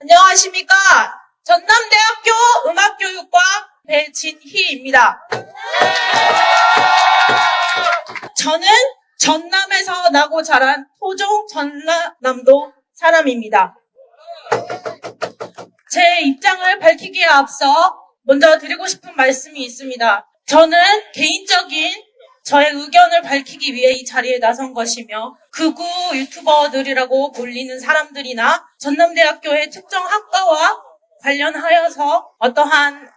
안녕하십니까. 전남대학교 음악교육과 배진희입니다. 저는 전남에서 나고 자란 토종 전라남도 사람입니다. 제 입장을 밝히기에 앞서 먼저 드리고 싶은 말씀이 있습니다. 저는 개인적인 저의 의견을 밝히기 위해 이 자리에 나선 것이며 극우 유튜버들이라고 불리는 사람들이나 전남대학교의 특정 학과와 관련하여서 어떠한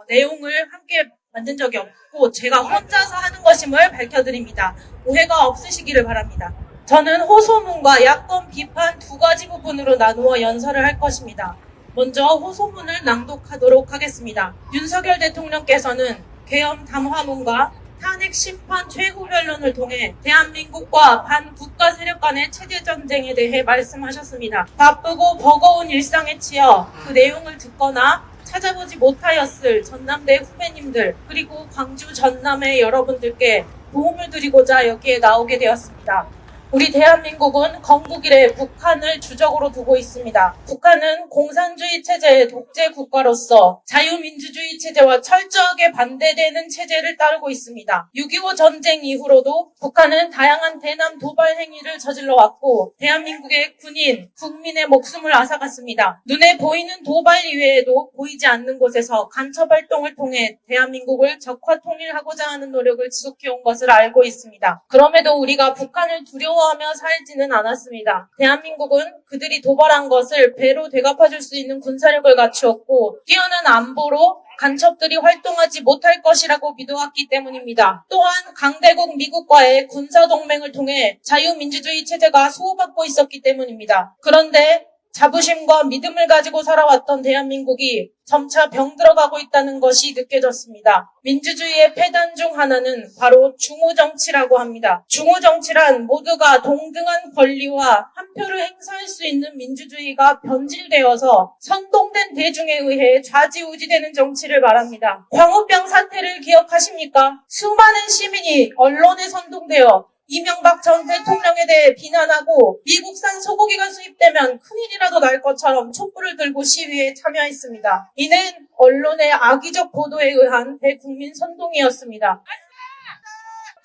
내용을 함께 만든 적이 없고 제가 혼자서 하는 것임을 밝혀드립니다. 오해가 없으시기를 바랍니다. 저는 호소문과 야권 비판 두 가지 부분으로 나누어 연설을 할 것입니다. 먼저 호소문을 낭독하도록 하겠습니다. 윤석열 대통령께서는 계엄 담화문과 탄핵 심판 최후 변론을 통해 대한민국과 반국가 세력 간의 체제전쟁에 대해 말씀하셨습니다. 바쁘고 버거운 일상에 치여 그 내용을 듣거나 찾아보지 못하였을 전남대 후배님들 그리고 광주 전남의 여러분들께 도움을 드리고자 여기에 나오게 되었습니다. 우리 대한민국은 건국 이래 북한을 주적으로 두고 있습니다. 북한은 공산주의 체제의 독재 국가로서 자유민주주의 체제와 철저하게 반대되는 체제를 따르고 있습니다. 6.25 전쟁 이후로도 북한은 다양한 대남 도발 행위를 저질러 왔고 대한민국의 군인, 국민의 목숨을 앗아갔습니다. 눈에 보이는 도발 이외에도 보이지 않는 곳에서 간첩 활동을 통해 대한민국을 적화 통일하고자 하는 노력을 지속해온 것을 알고 있습니다. 그럼에도 우리가 북한을 두려워하며 살지는 않았습니다. 대한민국은 그들이 도발한 것을 배로 되갚아줄 수 있는 군사력을 갖추었고 뛰어난 안보로 간첩들이 활동하지 못할 것이라고 믿어왔기 때문입니다. 또한 강대국 미국과의 군사동맹을 통해 자유민주주의 체제가 수호받고 있었기 때문입니다. 그런데 자부심과 믿음을 가지고 살아왔던 대한민국이 점차 병들어가고 있다는 것이 느껴졌습니다. 민주주의의 폐단 중 하나는 바로 중우정치라고 합니다. 중우정치란 모두가 동등한 권리와 한 표를 행사할 수 있는 민주주의가 변질되어서 선동된 대중에 의해 좌지우지되는 정치를 말합니다. 광우병 사태를 기억하십니까? 수많은 시민이 언론에 선동되어 이명박 전 대통령에 대해 비난하고 미국산 소고기가 수입되면 큰일이라도 날 것처럼 촛불을 들고 시위에 참여했습니다. 이는 언론의 악의적 보도에 의한 대국민 선동이었습니다.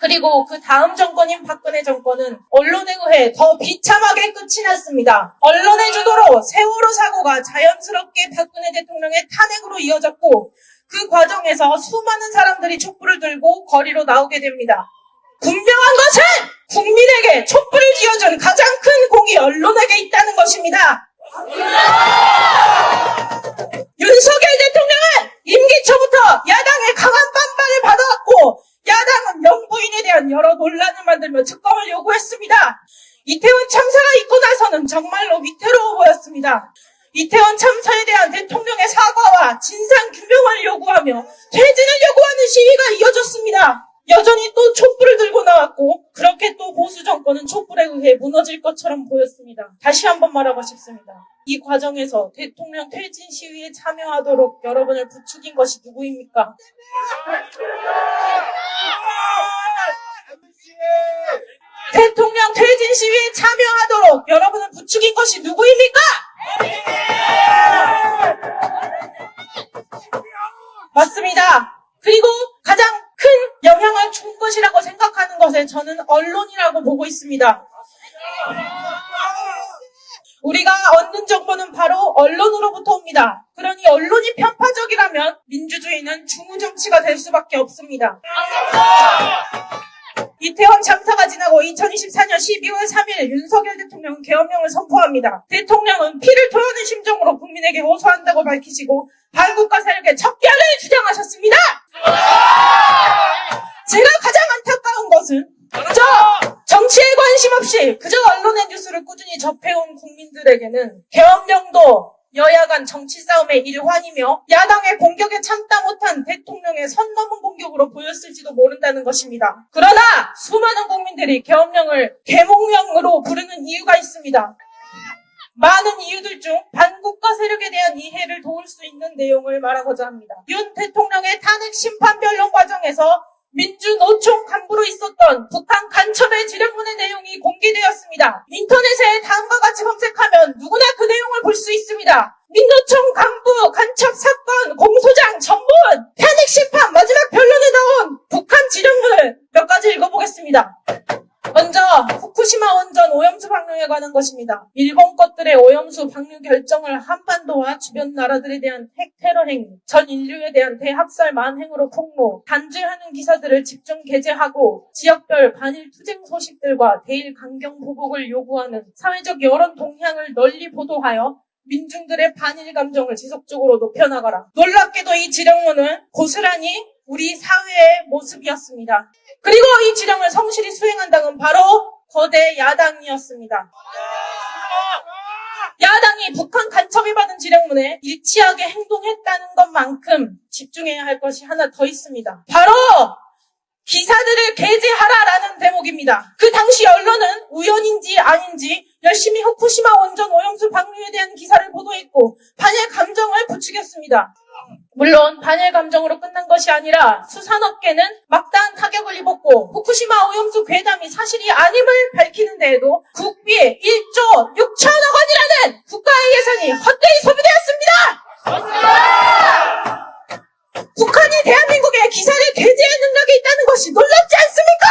그리고 그 다음 정권인 박근혜 정권은 언론에 의해 더 비참하게 끝이 났습니다. 언론의 주도로 세월호 사고가 자연스럽게 박근혜 대통령의 탄핵으로 이어졌고 그 과정에서 수많은 사람들이 촛불을 들고 거리로 나오게 됩니다. 분명한 것은 국민에게 촛불을 쥐어준 가장 큰 공이 언론에게 있다는 것입니다. 윤석열 대통령은 임기 초부터 야당의 강한 반발을 받아왔고 야당은 영부인에 대한 여러 논란을 만들며 특검을 요구했습니다. 이태원 참사가 있고 나서는 정말로 위태로워 보였습니다. 이태원 참사에 대한 대통령의 사과와 진상 규명을 요구하며 퇴진을 요구하는 시위가 이어졌습니다. 여전히 또 촛불을 들고 나왔고 그렇게 또 보수 정권은 촛불에 의해 무너질 것처럼 보였습니다. 다시 한번 말하고 싶습니다. 이 과정에서 대통령 퇴진 시위에 참여하도록 여러분을 부추긴 것이 누구입니까? 대통령 퇴진 시위에 참여하도록 여러분을 부추긴 것이 누구입니까? 맞습니다. 그리고 가장 큰 영향을 준 것이라고 생각하는 것에 저는 언론이라고 보고 있습니다. 우리가 얻는 정보는 바로 언론으로부터 옵니다. 그러니 언론이 편파적이라면 민주주의는 중우정치가 될 수밖에 없습니다. 이태원 참사가 지나고 2024년 12월 3일 윤석열 대통령은 계엄령을 선포합니다. 대통령은 피를 토하는 심정으로 국민에게 호소한다고 밝히시고 반국가 세력의 척결을 주장하셨습니다. 제가 가장 안타까운 것은 정치에 관심 없이 그저 언론의 뉴스를 꾸준히 접해온 국민들에게는 계엄령도 여야 간 정치 싸움의 일환이며 야당의 공격에 참다 못한 대통령의 선 넘은 공격으로 보였을지도 모른다는 것입니다. 그러나 수많은 국민들이 계엄령을 계몽령으로 부르는 이유가 있습니다. 많은 이유들 중 반국가 세력에 대한 이해를 도울 수 있는 내용을 말하고자 합니다. 윤 대통령의 탄핵 심판 변론 과정에서 민주노총 간부로 있었던 북한 간첩의 지령문의 내용이 공개되었습니다. 인터넷에 다음과 같이 검색하면 누구나 그 내용을 볼 수 있습니다. 민노총 간부 간첩 사건 공소장 전문 탄핵 심판 마지막 변론에 나온 북한 지령문을 몇 가지 읽어보겠습니다. 먼저 후쿠시마 원전 오염수 방류에 관한 것입니다. 일본 것들의 오염수 방류 결정을 한반도와 주변 나라들에 대한 핵테러 행위, 전 인류에 대한 대학살 만행으로 폭로, 단죄하는 기사들을 집중 게재하고 지역별 반일 투쟁 소식들과 대일 강경 보복을 요구하는 사회적 여론 동향을 널리 보도하여 민중들의 반일 감정을 지속적으로 높여나가라. 놀랍게도 이 지령문은 고스란히 우리 사회의 모습이었습니다. 그리고 이 지령을 성실히 수행한 당은 바로 거대 야당이었습니다. 야당이 북한 간첩이 받은 지령문에 일치하게 행동했다는 것만큼 집중해야 할 것이 하나 더 있습니다. 바로 기사들을 게재하라라는 대목입니다. 그 당시 언론은 우연인지 아닌지 열심히 후쿠시마 원전 오염수 방류에 대한 기사를 보도했고 반일 감정을 부추겼습니다. 물론 반일 감정으로 끝난 것이 아니라 수산업계는 막다한 타격을 입었고 후쿠시마 오염수 괴담이 사실이 아님을 밝히는 데에도 국비의 1조 6천억 원이라는 국가의 예산이 헛되이 소비되었습니다. 북한이 대한민국에 기사를 게재할 능력이 있다는 것이 놀랍지 않습니까?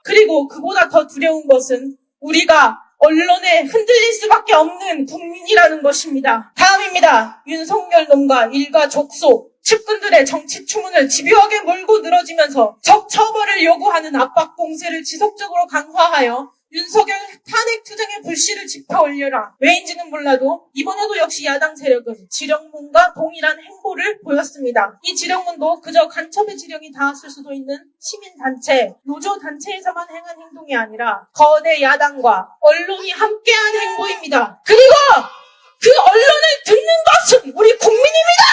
그리고 그보다 더 두려운 것은 우리가 언론에 흔들릴 수밖에 없는 국민이라는 것입니다. 다음입니다. 윤석열 놈과 일가 족속, 측근들의 정치 추문을 집요하게 몰고 늘어지면서 적처벌을 요구하는 압박 공세를 지속적으로 강화하여 윤석열 탄핵 투쟁의 불씨를 지펴 올려라. 왜인지는 몰라도 이번에도 역시 야당 세력은 지령문과 동일한 행보를 보였습니다. 이 지령문도 그저 간첩의 지령이 닿았을 수도 있는 시민단체, 노조단체에서만 행한 행동이 아니라 거대 야당과 언론이 함께한 행보입니다. 그리고 그 언론을 듣는 것은 우리 국민입니다.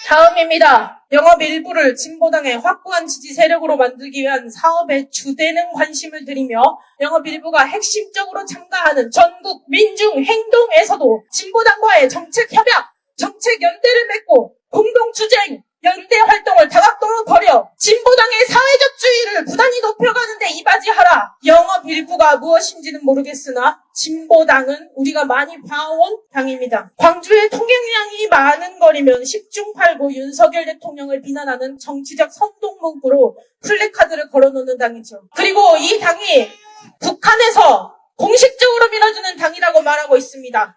다음입니다. 영업 일부를 진보당의 확고한 지지 세력으로 만들기 위한 사업에 주되는 관심을 들이며 영업 일부가 핵심적으로 참가하는 전국 민중행동에서도 진보당과의 정책 협약, 정책 연대를 맺고 공동투쟁, 연대 활동을 다각도로 벌여 진보당의 사회적 주의를 부단히 높여가는 데 이바지하라. 영업 일부가 무엇인지는 모르겠으나 진보당은 우리가 많이 봐온 당입니다. 광주의 통행량이 많은 거리면 10중 8구 윤석열 대통령을 비난하는 정치적 선동 문구로 플래카드를 걸어놓는 당이죠. 그리고 이 당이 북한에서 공식적으로 밀어주는 당이라고 말하고 있습니다.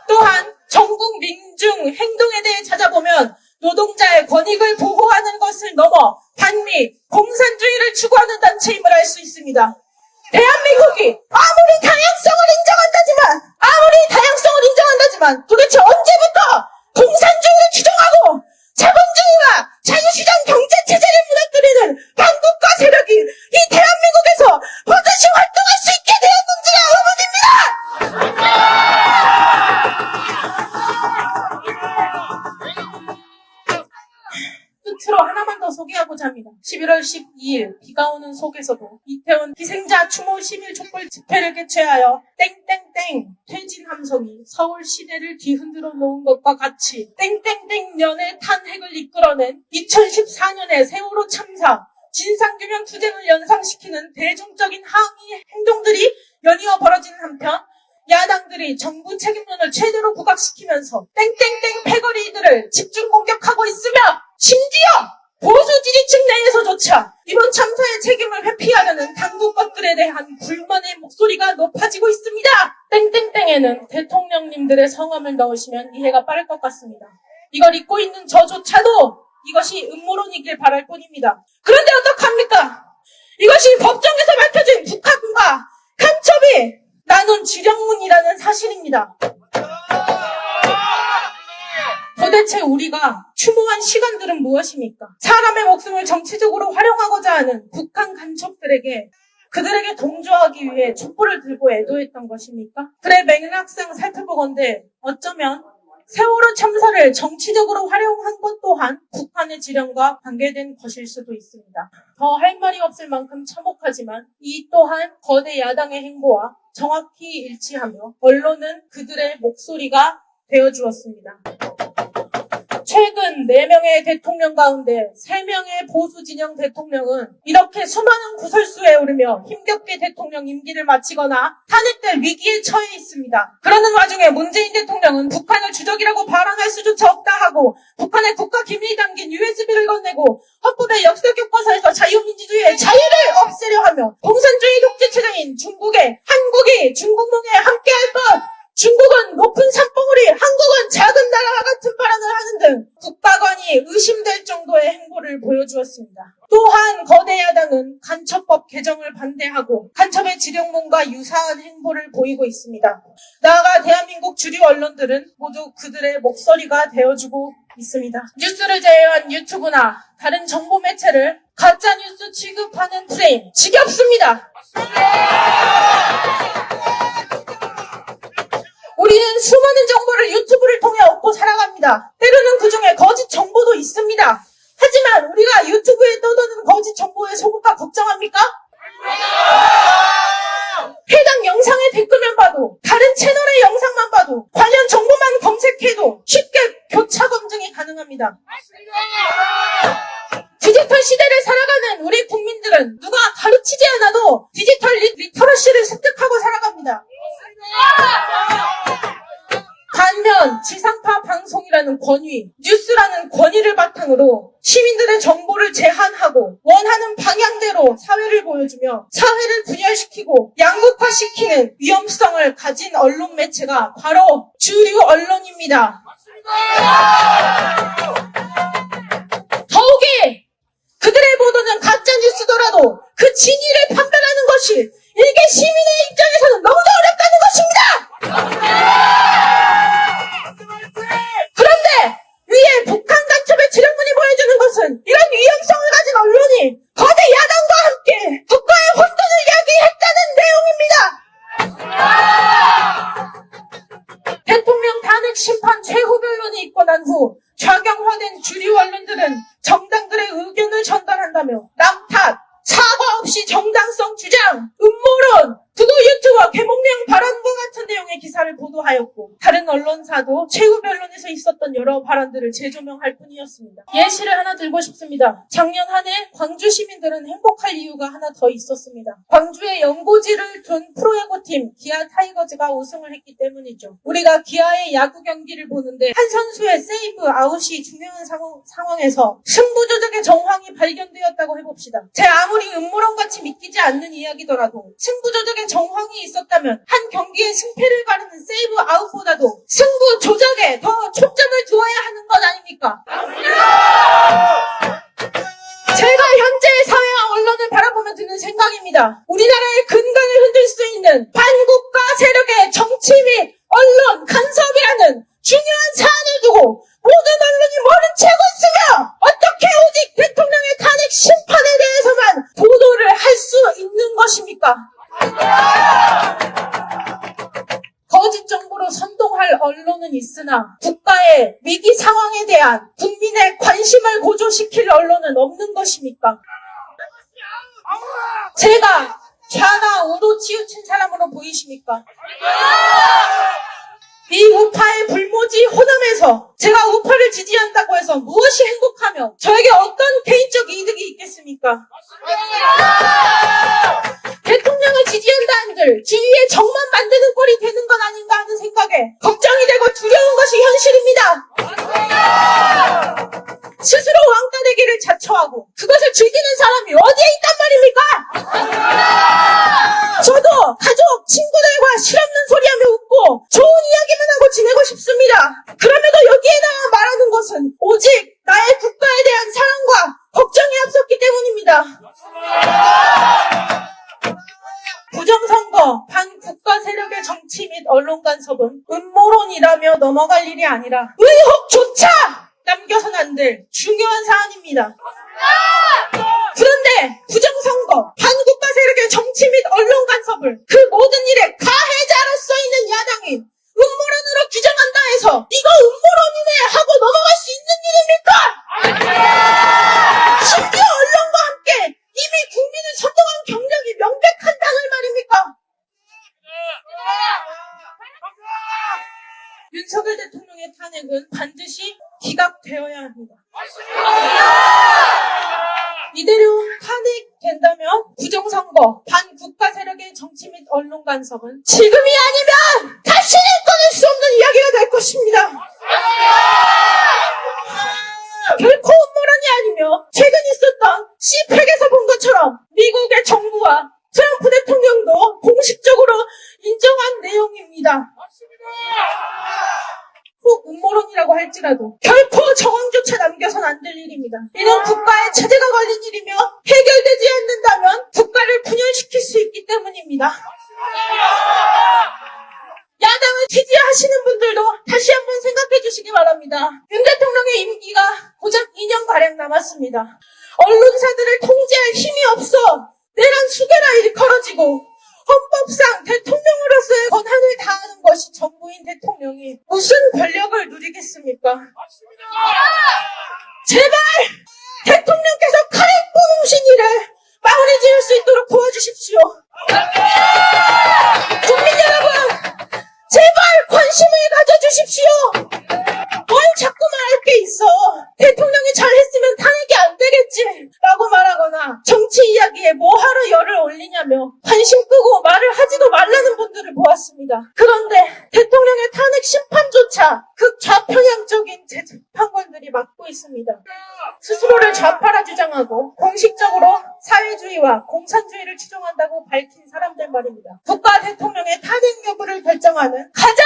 또한 전국 민중 행동에 대해 찾아보면 노동자의 권익을 보호하는 것을 넘어 반미, 공산주의를 추구하는 단체임을 알 수 있습니다. 대한민국이 아무리 다양성을 인정한다지만 도대체 언제부터 공산주의를 추종하고 자본주의와 자유시장 경제체제를 무너뜨리는 반국가 세력이 이 대한민국에서 버젓이 활동할 수 있게 되었는지가 의문입니다. 끝으로 하나만 더 소개하고자 합니다. 11월 12일 비가 오는 속에서도 이태원 희생자 추모 시민 촛불 집회를 개최하여 땡땡땡 퇴진 함성이 서울 시내를 뒤흔들어 놓은 것과 같이 땡땡땡년의 탄핵을 이끌어낸 2014년의 세월호 참사 진상규명 투쟁을 연상시키는 대중적인 항의 행동들이 연이어 벌어지는 한편 야당들이 정부 책임론을 최대로 부각시키면서 땡땡땡 패거리들을 집중 공격하고 있으며 심지어 보수 지지층 내에서조차 이번 참사의 책임을 회피하려는 당국 것들에 대한 불만의 목소리가 높아지고 있습니다. 땡땡땡에는 대통령님들의 성함을 넣으시면 이해가 빠를 것 같습니다. 이걸 잊고 있는 저조차도 이것이 음모론이길 바랄 뿐입니다. 그런데 어떡합니까? 이것이 법정에서 밝혀진 북한과 간첩이 나눈 지령문이라는 사실입니다. 도대체 우리가 추모한 시간들은 무엇입니까? 사람의 목숨을 정치적으로 활용하고자 하는 북한 간첩들에게 그들에게 동조하기 위해 촛불을 들고 애도했던 것입니까? 그래 맥락상 살펴보건대 어쩌면 세월호 참사를 정치적으로 활용한 것 또한 북한의 지령과 관계된 것일 수도 있습니다. 더 할 말이 없을 만큼 참혹하지만 이 또한 거대 야당의 행보와 정확히 일치하며 언론은 그들의 목소리가 되어주었습니다. 최근 4명의 대통령 가운데 3명의 보수 진영 대통령은 이렇게 수많은 구설수에 오르며 힘겹게 대통령 임기를 마치거나 탄핵될 위기에 처해 있습니다. 그러는 와중에 문재인 대통령은 북한을 주적이라고 발언할 수조차 없다 하고 북한의 국가 기밀이 담긴 USB를 건네고 헌법의 역사 교과서에서 자유민주주의의 자유를 없애려 하며 공산주의 독재체제인 한국이 중국몽에 함께할 것, 중국은 높은 산봉우리, 한국은 작은 나라와 같은 발언을 하는 등 국가관이 의심될 정도의 행보를 보여주었습니다. 또한 거대 야당은 간첩법 개정을 반대하고 간첩의 지령문과 유사한 행보를 보이고 있습니다. 나아가 대한민국 주류 언론들은 모두 그들의 목소리가 되어주고 있습니다. 뉴스를 제외한 유튜브나 다른 정보 매체를 가짜뉴스 취급하는 프레임 지겹습니다. 우리는 수많은 정보를 유튜브를 통해 얻고 살아갑니다. 때로는 그중에 거짓 정보도 있습니다. 하지만 우리가 유튜브에 떠도는 거짓 정보에 속을까 걱정합니까? 해당 영상의 댓글만 봐도, 다른 채널의 영상만 봐도, 관련 정보만 검색해도 쉽게 교차 검증이 가능합니다. 디지털 시대를 살아가는 우리 국민들은 누가 가르치지 않아도 디지털 리터러시를 습득하고 살아갑니다. 반면 지상파 방송이라는 권위, 뉴스라는 권위를 바탕으로 시민들의 정보를 제한하고 원하는 방향대로 사회를 보여주며 사회를 분열시키고 양극화시키는 위험성을 가진 언론 매체가 바로 주류 언론입니다. 더욱이 그들의 보도는 가짜뉴스더라도 그 진위를 판별하는 것이 일개 시민의 입장에서는 너무나 어렵다는 것입니다. 그런데 위에 북한 간첩의 지령문이 보여주는 것은 이런 위험성을 가진 언론이 거대 야당과 함께 국가의 혼돈을 야기했다는 내용입니다. 대통령 탄핵 심판 최후 변론이 있고 난 후 좌경화된 주류 언론들은 정당들의 의견을 전달한다며 남탓, 사과 없이 정당성 주장, 음모론, 두고 유튜버 개몽령 발언과 같은 내용의 기사를 보도하였고 다른 언론사도 최후 변론에서 있었던 여러 발언들을 재조명할 뿐이었습니다. 예시를 하나 들고 싶습니다. 작년 한 해 광주 시민들은 행복할 이유가 하나 더 있었습니다. 광주에 연고지를 둔 프로야구팀 기아 타이거즈가 우승을 했기 때문이죠. 우리가 기아의 야구 경기를 보는데 한 선수의 세이브 아웃이 중요한 상황에서 승부 조작의 정황이 발견되었다고 해봅시다. 제 아무리 음모론같이 믿기지 않는 이야기더라도 승부 조작의 정황이 있었다면 한 경기의 승패를 가르는 세이브 아웃보다도 승부 조작에 더 초점을 두어야 하는 것 아닙니까? 제가 현재의 사회와 언론을 바라보며 드는 생각입니다. 우리나라의 근간을 흔들 수 있는 반국가 세력의 정치 및 언론 간섭이라는 중요한 사안을 두고 모든 언론이 모른 채고 있으며 어떻게 오직 대통령의 탄핵 심판에 대해서만 보도를 할 수 있는 것입니까? 거짓 정보로 선동할 언론은 있으나 국가의 위기 상황에 대한 국민의 관심을 고조시킬 언론은 없는 것입니까? 제가 좌나 우로 치우친 사람으로 보이십니까? 이 우파의 불모지 호남에서 제가 우파를 지지한다고 해서 무엇이 행복하며 저에게 어떤 개인적 이득이 있겠습니까? 대통령을 지지한다 한들 주위에 정만 만드는 꼴이 되는 건 아닌가 하는 생각에 걱정이 되고 두려운 것이 현실입니다. 스스로 왕따 되기를 자처하고 그것을 즐기는 사람이 어디에 있단 말입니까? 저도 가족, 친구들과 실없는 소리하며 웃고 좋은 이야기만 하고 지내고 싶습니다. 그럼에도 여기에다가 말하는 것은 오직 나의 국가에 대한 사랑과 걱정이 앞섰기 때문입니다. 부정선거, 반국가 세력의 정치 및 언론 간섭은 음모론이라며 넘어갈 일이 아니라 의혹조차 남겨선 안 될 중요한 사안입니다. 그런데 부정선거, 반국가 세력의 정치 및 언론 간섭을 그 모든 일의 가해자로서 있는 야당이 음모론으로 규정한다 해서 이거 음모론이네 하고 넘어갈 수 있는 일입니까? 심지어 언론과 함께 이미 국민을 선동한 경력이 명백한다는 말입니까? 윤석열 대통령의 탄핵은 반드시 기각되어야 합니다. 이대로 탄핵된다면 부정선거, 반국가 세력의 정치 및 언론 간섭은 지금이 아니면 다시는 꺼낼 수 없는 이야기가 될 것입니다. 결코 음모론이 아니며 최근 있었던 CPEC에서 본 것처럼 미국의 정부와 트럼프 대통령도 공식적으로 인정한 내용입니다. 혹 음모론이라고 할지라도 결코 정황조차 남겨선 안 될 일입니다. 이는 국가의 체제가 걸린 일이며 해결되지 않는다면 국가를 분열시킬 수 있기 때문입니다. 야당을 지지하시는 분들도 다시 한번 생각해 주시기 바랍니다. 윤 대통령의 임기가 고작 2년가량 남았습니다. 언론사들을 통제할 힘이 없어 내란 수개라 일컬어지고 헌법상 대통령으로서의 권한을 다하는 것이 정부인 대통령이 무슨 권력을 누리겠습니까? 제발 대통령께서 칼을 뽑으신 일을 마무리 지을 수 있도록 도와주십시오. 국민 여러분, 제발 관심을 가져주십시오. 뭘 자꾸 말할 게 있어. 대통령이 잘했으면 탄핵이 안 되겠지 라고 말하거나 정치 이야기에 뭐하러 열을 올리냐며 관심 끄고 말을 하지도 말라는 분들을 보았습니다. 그런데 대통령의 탄핵 심판조차 극좌편향적인 재판관들이 맡고 있습니다. 스스로를 좌파라 주장하고 공식적으로 사회주의와 공산주의를 추종한다고 밝힌 사람들 말입니다. 국가 대통령의 탄핵 여부를 결정하는 가장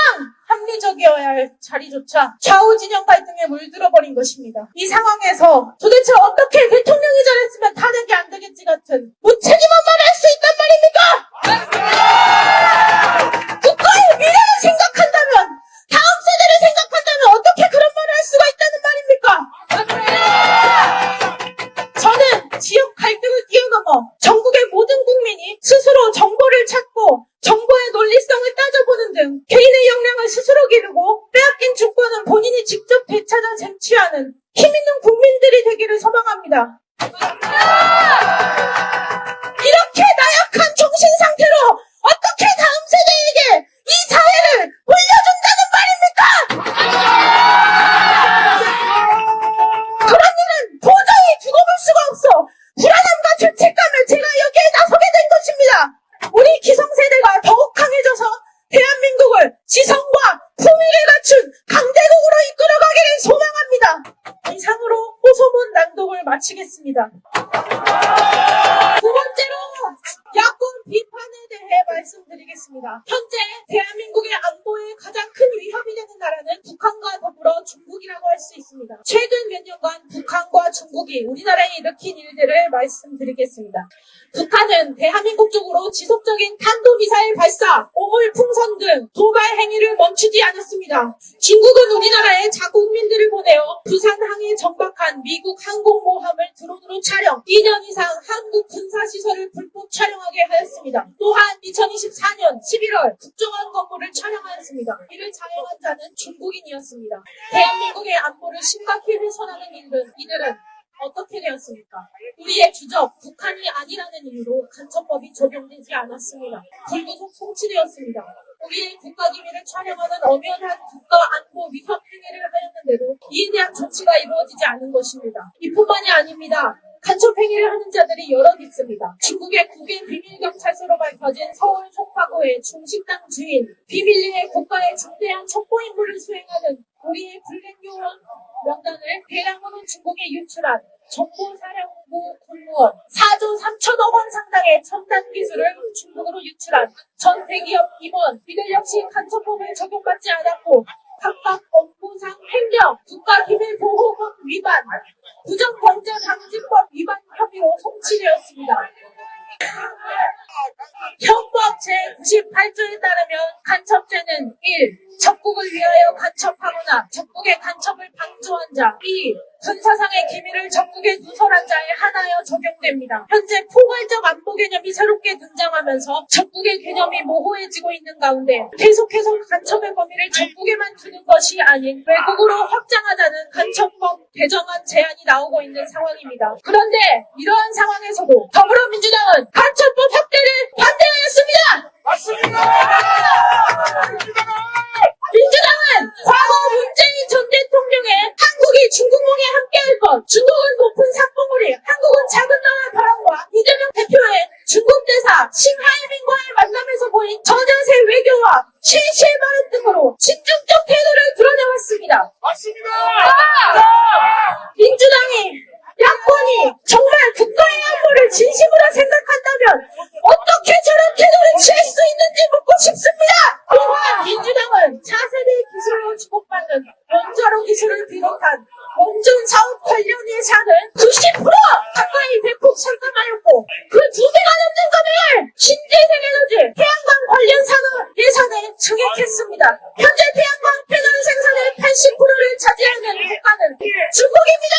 합리적이어야 할 자리조차 좌우 진영 갈등에 물들어버린 것입니다. 이 상황에서 도대체 어떻게 대통령이 잘했으면 탄핵이 안 되겠지 같은 무책임한 말을 할 수 있단 말입니까? 국가의 미래를 생각한다면, 다음 세대를 생각한다면 어떻게 그런 말을 할 수가 있다는 말입니까? 저는 지역 갈등을 뛰어넘어 전국의 모든 국민이 스스로 정보를 찾고 정보의 논리성을 따져보는 등 개인의 역량을 스스로 기르고 빼앗긴 주권은 본인이 직접 되찾아 쟁취하는 힘있는 국민들이 되기를 소망합니다. 이렇게 나약한 정신 상태로 어떻게 다음 세대에게 이 사회를 물려준다는 말입니까? 그런 일은 도저히 두고 볼 수가 없어. 불안함과 죄책감을 제가 여기에 나서게 된 것입니다. 우리 기성세대가 더욱 강해져서 대한민국을 지성과 품위를 갖춘 강대국으로 이끌어가기를 소망합니다. 이상으로 호소문 낭독을 마치겠습니다. 두 번째로 야권 비판에 대해 말씀드리겠습니다. 현재 대한민국의 안보에 가장 큰 위협이 되는 나라는 북한과 더불어 중국이라고 할 수 있습니다. 최근 몇 년간 북한과 중국이 우리나라에 일으킨 일들을 말씀드리겠습니다. 북한은 대한민국 쪽으로 지속적인 탄도미사일 발사, 오물 풍선 등 도발 행위를 멈추지 않았습니다. 중국은 우리나라에 자국민들을 보내어 부산 항에 정박한 미국 항공모함을 드론으로 촬영, 2년 이상 한국 군사시설을 불법 촬영하게 하였습니다. 또한 2024년 11월 국정원 건물을 촬영하였습니다. 이를 자행한 자는 중국인이었습니다. 대한민국의 안보를 심각히 훼손하는 이들은 어떻게 되었습니까? 우리의 주적, 북한이 아니라는 이유로 간첩법이 적용되지 않았습니다. 불구속 송치되었습니다. 우리의 국가기밀을 촬영하는 엄연한 국가안보 위협 행위를 하였는데도 이에 대한 조치가 이루어지지 않은 것입니다. 이뿐만이 아닙니다. 간첩 행위를 하는 자들이 여럿 있습니다. 중국의 국외 비밀경찰서로 밝혀진 서울 송파구의 중식당 주인, 비밀리에 국가의 중대한 첩보 임무를 수행하는 우리의 블랙요원 명단을 대량으로 중국에 유출한 정보사령부 공무원, 4조 3천억 원 상당의 첨단 기술을 중국으로 유출한 전 대기업 임원, 이들 역시 간첩법을 적용받지 않았고 각각 업무상 횡령, 국가기밀보호법 위반, 부정범죄방지법 위반 혐의로 송치되었습니다. 형법 제98조에 따르면 간첩죄는 1. 적국을 위하여 간첩하거나 적국의 간첩을 방조한 자. 2. 군사상의 기밀을 적국에 누설한 자에 한하여 적용됩니다. 현재 포괄적 안보 개념이 새롭게 등장하면서 적국의 개념이 모호해지고 있는 가운데 계속해서 간첩의 범위를 적국에만 두는 것이 아닌 외국으로 확장하자는 간첩법 개정안 제안이 나오고 있는 상황입니다. 그런데 이러한 상황에서도 더불어민주당은 간첩법 확대를 반대하였습니다. 맞습니다. 민주당은 과거 문재인 전 대통령의 한국의 실실발언 등으로 진중적 태도를 드러내왔습니다. 맞습니다. 민주당이 야권이 정말 국가의 안보를 진심으로 생각한다면 어떻게 저런 태도를 취할 수 있는지 묻고 싶습니다. 또한 민주당은 차세대 기술로 주목받는 원자로 기술을 비롯한 원전 사업 관련 예산을 90% 가까이 대폭 상감하였고 그 2배가 넘는 금액을 신재생에너지 태양광 관련 산업 예산에 증액했습니다. 현재 태양광 패널 생산의 80%를 차지하는 국가는 중국입니다.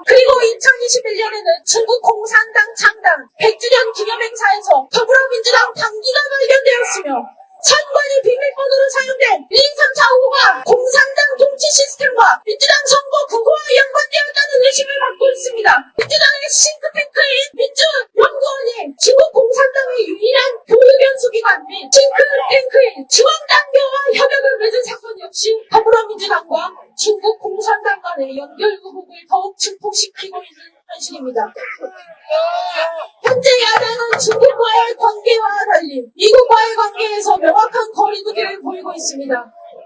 그리고 2021년에는 중국 공산당 창당 100주년 기념행사에서 더불어민주당 당기가 발견되었으며 선관위 비밀번호로 사용된 1, 2, 3, 4, 5가 공산당 통치 시스템과 민주당 선거 구호와 연관되었다는 의심을 받고 있습니다. 민주당의 싱크탱크인 민주연구원이 중국 공산당의 유일한 교육연수기관 및 싱크탱크인 중앙당교와 협약을 맺은 사건 역시 더불어민주당과 중국 공산당 간의 연결 의혹을 더욱 증폭시키고 있는 현실입니다. 현재 야당은 중국과의 관계와 달리 미국과의 관계에서 명확한 거리두기를 보이고 있습니다.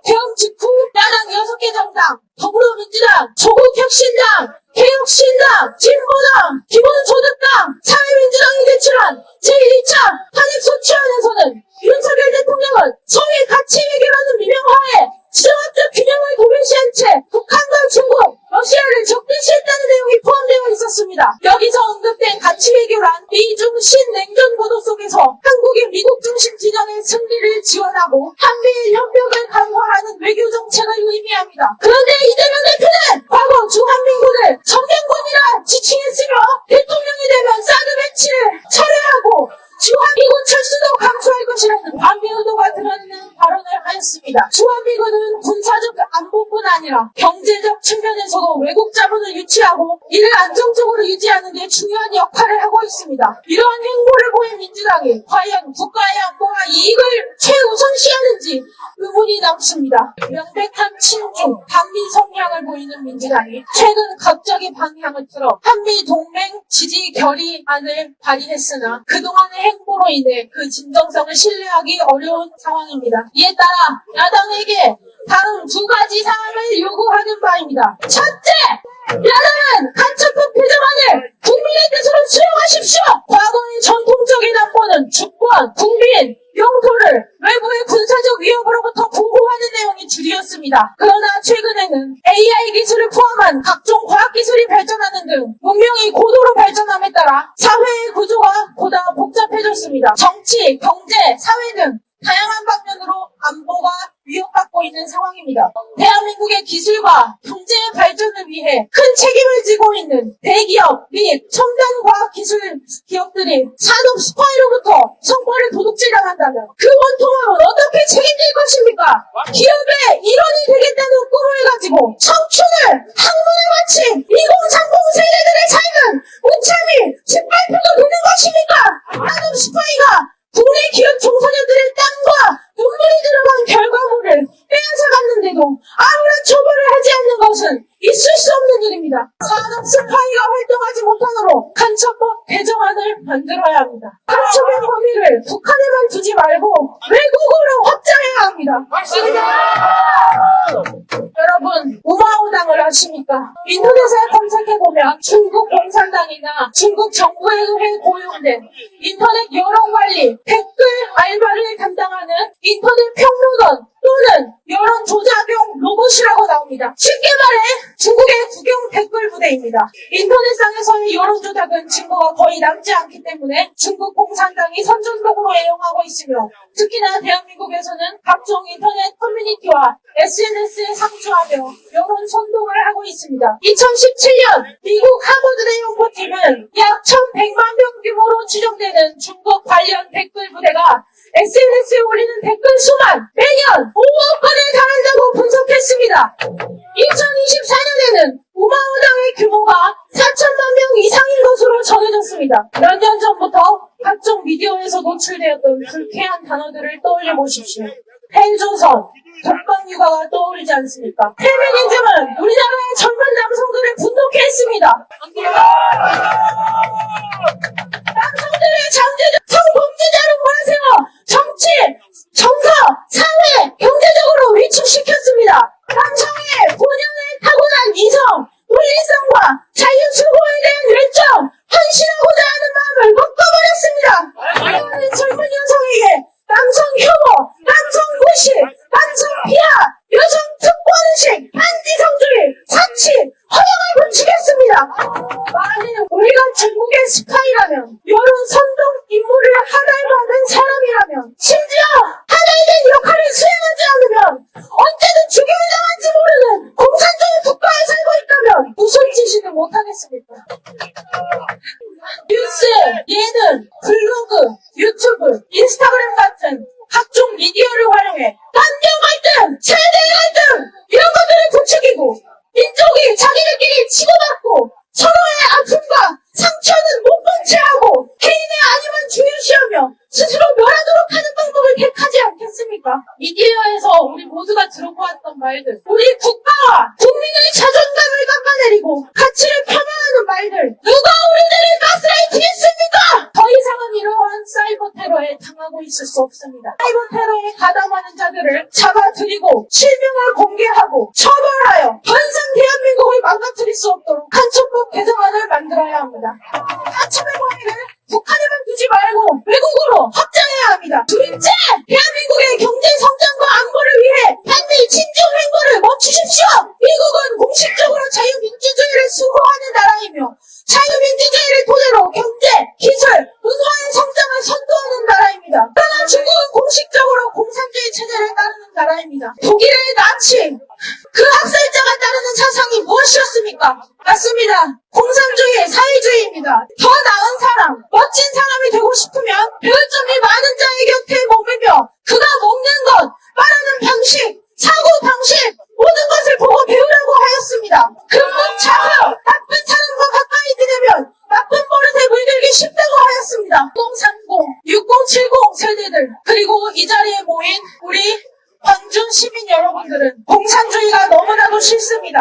개헌 직후 야당 6개 정당, 더불어민주당, 조국혁신당, 개혁신당, 진보당, 기본소득당, 사회민주당이 제출한 제1차 탄핵소추안에서는 윤석열 대통령은 소위 가치 외교라는 미명하에 지정학적 균형을 도외시한 채 북한과 중국, 러시아를 적대시했다는 내용이 포함되어 있었습니다. 여기서 언급된 가치 외교란 미중 신냉전 구도 속에서 한국의 미국 중심 진영의 승리를 지원하고 한미일 협력을 강화하는 외교 정책을 의미합니다. 그런데 이재명 대표는 과거 중한민국을 전면권이라 지칭했으며 대통령이 되면 사드 배치를 철회하고 주한미군 철수도 감수할 것이라는 반미 의도가 드러나는 발언을 하였습니다. 주한미군은 군사적 안보뿐 아니라 경제적 측면에서도 외국 자본을 유치하고 이를 안정적으로 유지하는 데 중요한 역할을 하고 있습니다. 이러한 행보를 보인 민주당이 과연 국가의 안보와 이익을 최우선시하는지 의문이 남습니다. 명백한 친중, 반미 성향을 보이는 민주당이 최근 갑자기 방향을 틀어 한미 동맹 지지 결의안을 발의했으나 그동안의 행보로 인해 그 진정성을 신뢰하기 어려운 상황입니다. 이에 따라 야당에게 다음 2가지 사항을 요구하는 바입니다. 첫째! 야당은 간첩법 개정안을 국민의 뜻으로 수용하십시오! 과거의 전통적인 안보는 주권, 국민, 영토를 외부의 군사적 위협으로부터 보호하는 내용이 주류였습니다. 그러나 최근에는 AI 기술을 포함한 각종 과학기술이 발전하는 등 문명이 고도로 발전함에 따라 사회의 구조가 보다 복잡해졌습니다. 정치, 경제, 사회 등 다양한 방면으로 안보가 위협받고 있는 상황입니다. 대한민국의 기술과 경제의 발전을 위해 큰 책임을 지고 있는 대기업 및 첨단 과학기술 기업들이 산업 스파이로부터 성과를 도둑질당한다면 그 원통함은 어떻게 책임질 것입니까? 기업의 일원이 되겠다는 꿈을 가지고 청춘을 학문에 바친 2030 세대들의 삶은 무참히 짓밟혀도 되는 것입니까? 산업 스파이가 국내 기업 종사자들의 땀과 눈물이 들어간 결과물을 빼앗아갔는데도 아무런 처벌을 하지 않는 것은 있을 수 없는 일입니다. 산업 스파이가 활동하지 못하도록 간첩법 개정안을 만들어야 합니다. 간첩의 범위를 북한에만 두지 말고 외국으로 확장해야 합니다. 맞습니다. 여러분, 우마우당을 아십니까? 인터넷에 검색해보면 중국 공산당이나 중국 정부에 의해 고용된 인터넷 여론 관리, 댓글 알바를 담당하는 인터넷 평론원 또는 여론 조작용 로봇이라고 나옵니다. 쉽게 말해 중국의 국영 댓글 부대입니다. 인터넷상에서의 여론 조작은 증거가 거의 남지 않기 때문에 중국 공산당이 선전적으로 애용하고 있으며 특히나 대한민국에서는 각종 인터넷 커뮤니티와 SNS에 상주하며 여론 선동을 하고 있습니다. 2017년 미국 하버드대 연구팀은 약 1,100만 명 규모로 추정되는 중국 관련 댓글 부대가 SNS에 올리는 댓글 수만 매년 5억 건에 달한다고 분석했습니다. 2024년에는 우마우당의 규모가 4천만 명 이상인 것으로 전해졌습니다. 몇 년 전부터 각종 미디어에서 노출되었던 불쾌한 단어들을 떠올려 보십시오. 펜조선, 독방육아가 떠오르지 않습니까? 페미니즘은 우리나라의 젊은 남성들을 분노케 했습니다. 남성들의 잠재적 성범죄자로 몰아세워 정치, 정서, 사회, 통해 남녀 갈등, 세대 갈등 이런 것들을 부추기고 민족이 자기들끼리 치고받고 서로의 아픔과 상처는 못 본 채 하고 개인의 아님은 중요시하며 스스로 멸하도록 하는 방법을 택하지 않겠습니까? 미디어에서 우리 모두가 들어보았던 말들, 우리 국가와 국민의 자존감을 깎아내리고 가치를 폄하하는 말들, 누가 우리들을 가스라이팅했습니까? 더 이상은 이러한 사이버 테러에 당하고 있을 수 없습니다. 사이버 테러에 가담하는 자들을 잡아들이고 실명을 공개하고 처벌하여 더 이상 대한민국을 망가뜨릴 수 없도록 간첩법 개정안을 만들어야 합니다. 아침의 범위를 북한에만 두지 말고 외국으로 확장해야 합니다. 둘째, 대한민국의 경제 성장과 안보를 위해 반드시 친중 행보를 멈추십시오. 미국은 공식적으로 자유민주주의를 수호하는 나라이며 자유민주주의를 토대로 경제, 기술, 문화의 성장을 선도하는 나라입니다. 그러나 중국은 공식적으로 공산주의 체제를 따르는 나라입니다. 독일의 나치, 그 학살자가 따르는 사상이 무엇이었습니까? 맞습니다. 공산주의, 사회주의입니다. 더 나은 사람, 멋진 사람이 되고 싶으면 배울 점이 많은 자의 곁에 머물며 그가 먹는 것, 말하는 방식, 사고 방식 모든 것을 보고 배우라고 하였습니다. 근본 차후 나쁜 사람과 가까이 지내면 나쁜 버릇에 물들기 쉽다고 하였습니다. 6030, 6070 세대들 그리고 이 자리에 모인 우리 광주 시민 여러분들은 공산주의가 너무나도 싫습니다.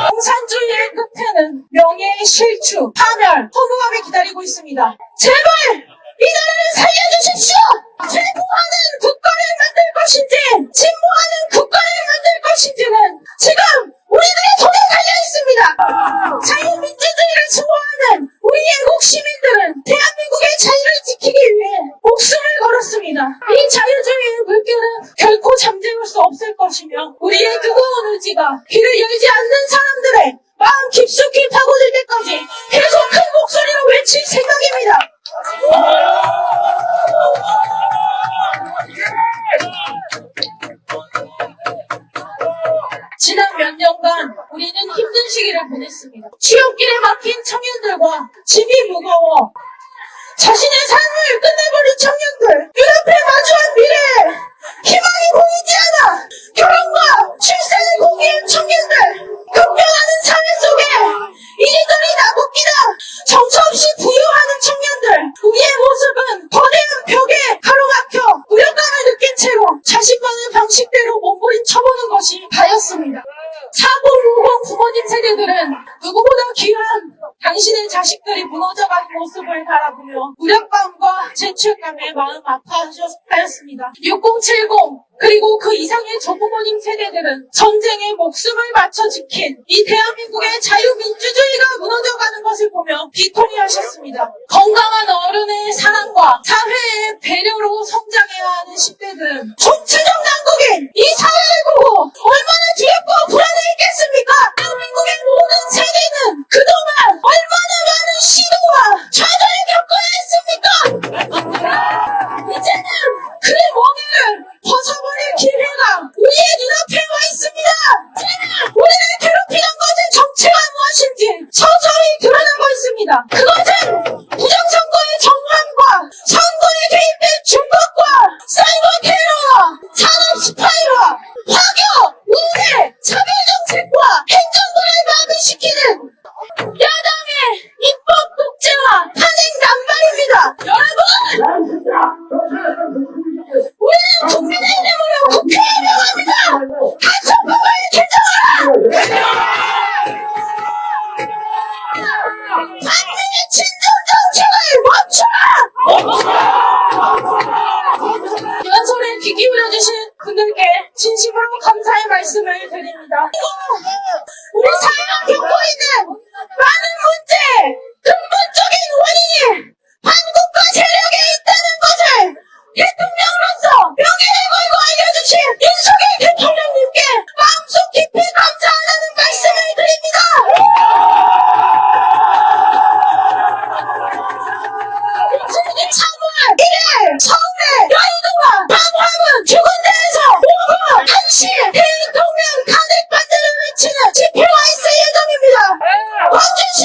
공산주의의 끝에는 명예의 실추, 파멸, 허무함이 기다리고 있습니다. 제발 이 나라를 살려주십시오. 진보하는 국가를 만들 것인지 진보하는 국가를 만들 것인지는 지금 우리들의 손에 달려 있습니다. 자유민주주의를 수호하는 우리 애국 시민들은 대한민국의 자유를 지키기 위해 목숨을 걸었습니다. 이 자유주의의 물결은 결코 잠재울 수 없을 것이며 우리의 뜨거운 의지가 귀를 열지 않는 사람들의 마음 깊숙이 파고들 때까지 계속 큰 목소리로 외칠 생각입니다. 지난 몇 년간 우리는 힘든 시기를 보냈습니다. 취업길에 막힌 청년들과 짐이 무거워 자신의 삶을 끝내버린 청년들, 눈앞에 마주한 미래에 희망이 보이지 않아 결혼과 출산을 포기한 청년들, 급변하는 사회 속에 이리저리 나붙기다 정처 없이 부유하는 청년들, 우리의 모습은 거대한 벽에 가로막혀 무력감을 느낀 채로 자신만의 방식대로 몸부림 쳐보는 것이 다였습니다. 4050 부모님 세대들은 누구보다 귀한 당신의 자식들이 무너져가는 모습을 바라보며 무력감과 죄책감에 마음 아파하였습니다. 6070 그리고 그 이상의 조부모님 세대들은 전쟁에 목숨을 바쳐 지킨 이 대한민국의 자유민주주의가 무너져가는 것을 보며 비통해하셨습니다. 건강한 어른의 사랑과 사회의 배려로 성장해야 하는 10대들은 총체적 난국인 이 사회를 보고 얼마나 두렵고 불안해했겠습니까? 대한민국의 모든 세대는 그동안 얼마나 많은 시도와 좌절을 겪어야 했습니까? 이제는 그 멍에를 벗어버릴 기회가 우리의 눈앞에 와 있습니다. 이제는 우리를 괴롭히던 것의 정체가 무엇인지 서서히 드러나고 있습니다. 그것은 부정선거의 정황과 선거에 개입된 중국과 사이버 테러와 산업 스파이와 화교, 우대, 차별정책과 행정부를 마비시키는 야당의 입법 독재와 탄핵 남발입니다. 여러분! 우리는 국민의 이름으로 국회에 명합니다. 간첩법을 개정하라! 반대의 친정 정책을 멈춰라! 연설에 귀 기울여주신 분들께 진심으로 감사의 말씀을 드립니다. 우리 사회가 겪고 있는 많은 문제, 근본적인 원인이 반국가 세력에 있다는 것을 대통령으로서 명예를 걸고 알려주신 윤석열 대통령님께 마음속 깊이 감사하다는 말씀을 드립니다. 3월 1일 서울의 여의도와 방화문 두 군데에서 오후 1시 대통령 탄핵 반대를 외치는 집회가 있을 예정입니다. 광주시